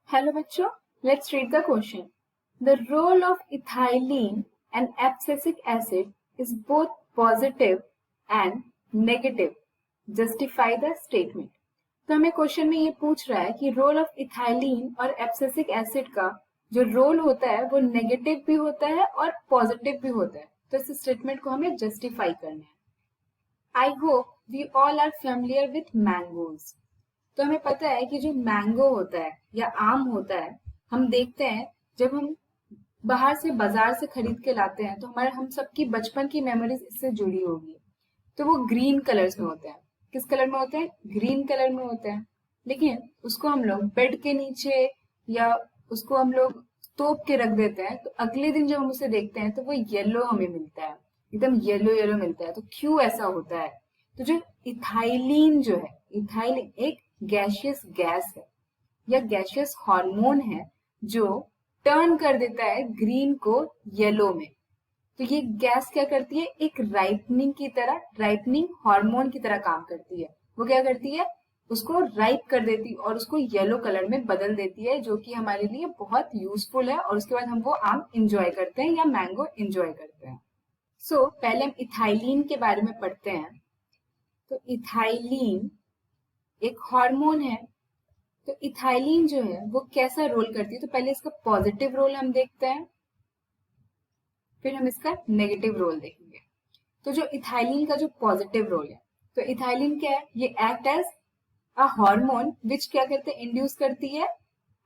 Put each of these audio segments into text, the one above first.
Hello बच्चों, let's read the question. The role of ethylene and abscisic acid is both positive and negative. Justify the statement. तो हमें question में ये पूछ रहा है कि रोल ऑफ इथाइलिन और एब्सिसिक एसिड का जो रोल होता है वो नेगेटिव भी होता है और पॉजिटिव भी होता है. तो इस स्टेटमेंट को हमें जस्टिफाई करना है. I hope we all are familiar with mangoes. तो हमें पता है कि जो मैंगो होता है या आम होता है, हम देखते हैं जब हम बाहर से बाजार से खरीद के लाते हैं तो हम सबकी बचपन की मेमोरीज इससे जुड़ी होगी. तो वो ग्रीन कलर्स में होते हैं. किस कलर में होते हैं? ग्रीन कलर में होते हैं. लेकिन उसको हम लोग बेड के नीचे या उसको हम लोग तोप के रख देते हैं, तो अगले दिन जब हम उसे देखते हैं तो वो येलो हमें मिलता है, एकदम येलो येलो मिलता है. तो क्यों ऐसा होता है? तो जो इथाइलिन जो है, इथाइलिन एक गैसियस गैस है या गैसियस हार्मोन है जो टर्न कर देता है ग्रीन को येलो में. तो ये गैस क्या करती है? एक राइपनिंग हार्मोन की तरह काम करती है. वो क्या करती है? उसको राइप कर देती है और उसको येलो कलर में बदल देती है, जो कि हमारे लिए बहुत यूजफुल है. और उसके बाद हम वो आम इंजॉय करते हैं या मैंगो इंजॉय करते हैं. पहले हम इथाइलिन के बारे में पढ़ते हैं. तो इथाइलिन एक हार्मोन है. तो इथाइलिन जो है वो कैसा रोल करती है? तो पहले इसका पॉजिटिव रोल हम देखते हैं, फिर हम इसका नेगेटिव रोल देखेंगे. तो जो इथाइलिन का जो पॉजिटिव रोल है, तो इथाइलिन क्या है? ये act as a hormone which क्या करते हैं? इंड्यूस करती है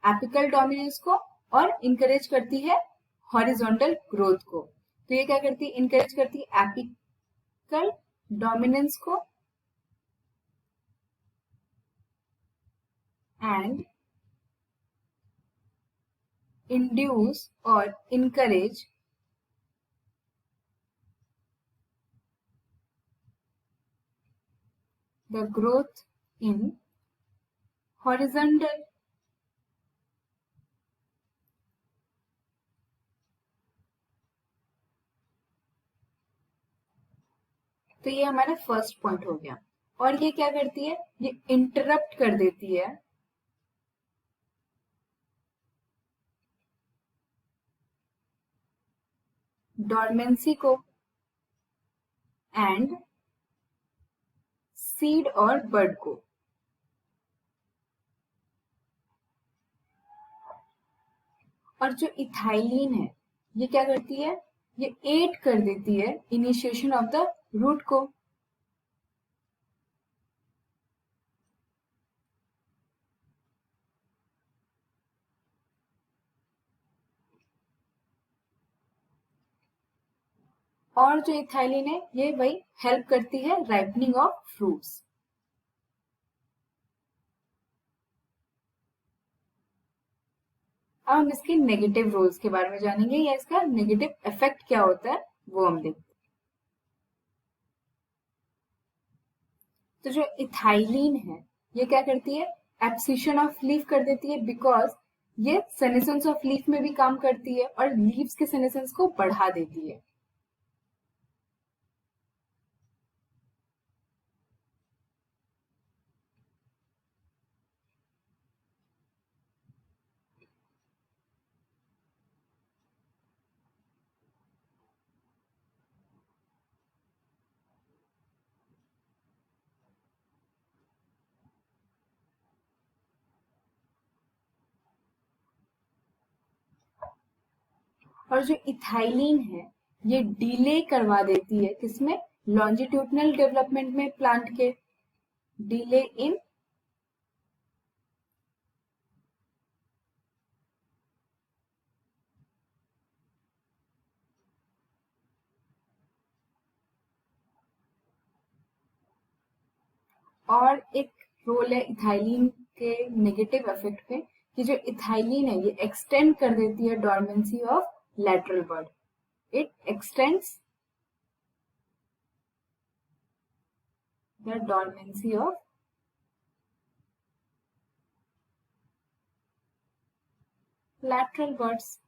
एपिकल डोमिनेंस को और इंकरेज करती है हॉरिजॉन्टल ग्रोथ को. तो ये क्या करती है? इंकरेज करती है एपिकल डोमिनेंस को एंड इंड्यूस और encourage the growth in horizontal तो ये हमारा फर्स्ट पॉइंट हो गया. और ये क्या करती है? ये इंटरप्ट कर देती है डॉर्मेंसी को एंड सीड और बर्ड को. और जो इथाइलिन है ये क्या करती है? ये एड कर देती है इनिशिएशन ऑफ द रूट को. और जो इथाइलिन है ये वही हेल्प करती है राइपनिंग ऑफ फ्रूट्स. अब हम इसके नेगेटिव रोल्स के बारे में जानेंगे या इसका नेगेटिव इफेक्ट क्या होता है वो हम देखते हैं. तो जो इथाइलिन है ये क्या करती है? एब्सिशन ऑफ लीफ कर देती है, बिकॉज ये सेनेसेंस ऑफ लीफ में भी काम करती है और लीव्स के सेनेसेंस को बढ़ा देती है. और जो इथाइलिन है ये डिले करवा देती है किसमें? लॉन्जिट्यूडनल डेवलपमेंट में प्लांट के. डिले इन और एक रोल है इथाइलिन के नेगेटिव इफेक्ट पे कि जो इथाइलिन है ये एक्सटेंड कर देती है dormancy of lateral bud. It extends the dormancy of lateral birds.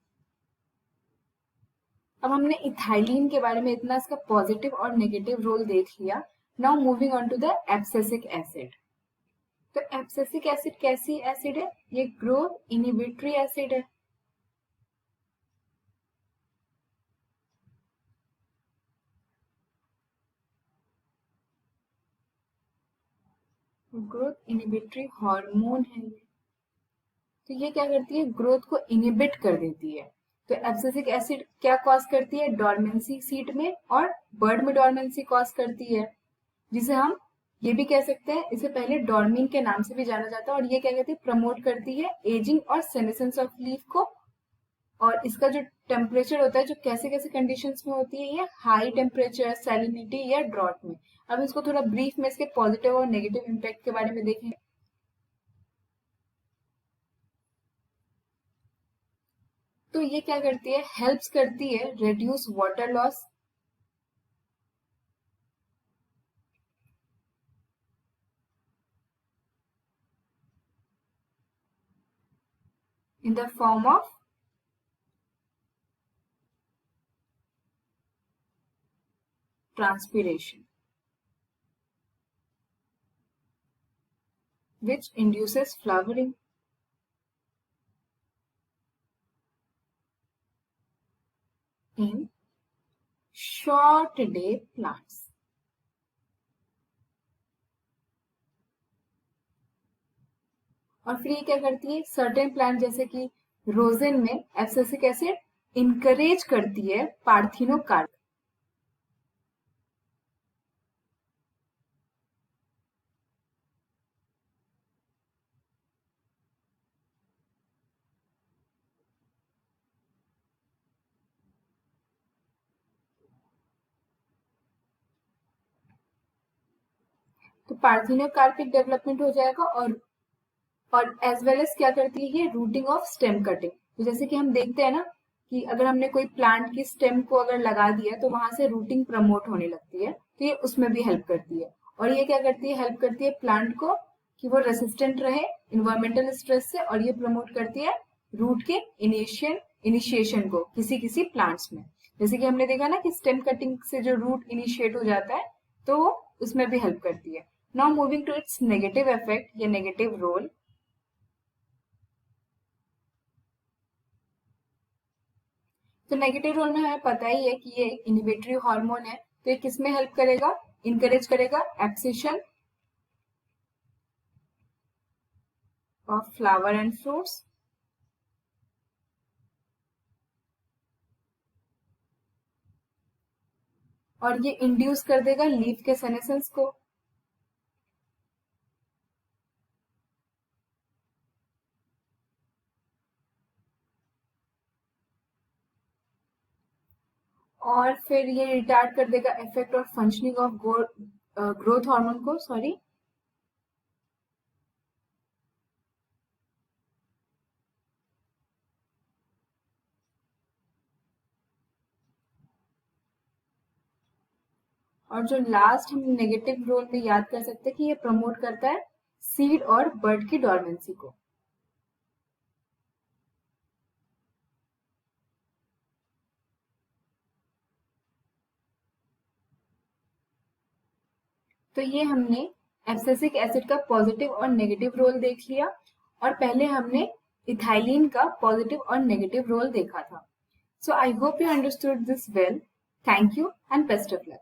अब हमने इथाइलिन के बारे में इतना इसका पॉजिटिव और नेगेटिव रोल देख लिया. Now moving on to the abscisic acid. तो एब्सिसिक एसिड कैसी एसिड है? ये ग्रोथ इनहिबिटरी एसिड है। ग्रोथ इनहिबिटरी हार्मोन है ये। तो ये क्या करती है? ग्रोथ को इनहिबिट कर देती है। तो एब्सिसिक एसिड क्या कॉज करती है? डोरमेंसी सीड में और बर्ड में डोरमेंसी कॉज करती है, जिसे हम ये भी कह सकते हैं, इसे पहले डॉर्मिन के नाम से भी जाना जाता है। और ये क्या कहती है? प्रमोट करती है एजिंग और सेनेसेंस ऑफ लीफ को। और इसका जो टेम्परेचर होता है, जो कैसे कैसे कंडीशंस में होती है, ये हाई टेम्परेचर, सैलिनिटी या ड्रॉट में। अब इसको थोड़ा ब्रीफ में इसके पॉजिटिव और नेगेटिव इम्पैक्ट के बारे में देखेंगे। तो ये क्या करती है? हेल्प्स करती है reduce water loss, in the form of transpiration, which induces flowering in short day plants. और फिर ये क्या करती है? सर्टेन प्लांट जैसे कि रोजेन में एब्सिसिक एसिड इंकरेज करती है पार्थिनोकार्प। तो पार्थिनोकार्पिक डेवलपमेंट हो जाएगा। और एज वेल एज क्या करती है? ये रूटिंग ऑफ स्टेम कटिंग। तो जैसे कि हम देखते हैं ना कि अगर हमने कोई प्लांट की स्टेम को अगर लगा दिया तो वहां से रूटिंग प्रमोट होने लगती है, तो ये उसमें भी हेल्प करती है। और ये क्या करती है? हेल्प करती है प्लांट को कि वो रेसिस्टेंट रहे इन्वायरमेंटल स्ट्रेस से। और ये प्रमोट करती है रूट के इनिशिएशन को किसी किसी प्लांट्स में। जैसे कि हमने देखा ना कि स्टेम कटिंग से जो रूट इनिशिएट हो जाता है, तो वो उसमें भी हेल्प करती है। Now moving to its negative effect या नेगेटिव रोल। तो नेगेटिव रोल में हमें पता ही है कि ये इनहिबिटरी हार्मोन है। तो ये किस में हेल्प करेगा? इनकरेज करेगा abscission of flower and fruits, और ये इंड्यूस कर देगा लीफ के सेनेसेंस को। और फिर ये रिटार्ड कर देगा effect of functioning of growth hormone को, सॉरी। और जो लास्ट हम नेगेटिव रोल में याद कर सकते हैं कि ये प्रमोट करता है सीड और बर्ड की डॉर्मेंसी को। तो ये हमने एब्सिसिक एसिड का पॉजिटिव और नेगेटिव रोल देख लिया। और पहले हमने इथाइलिन का पॉजिटिव और नेगेटिव रोल देखा था। So I hope you understood this well. Thank you and best of luck.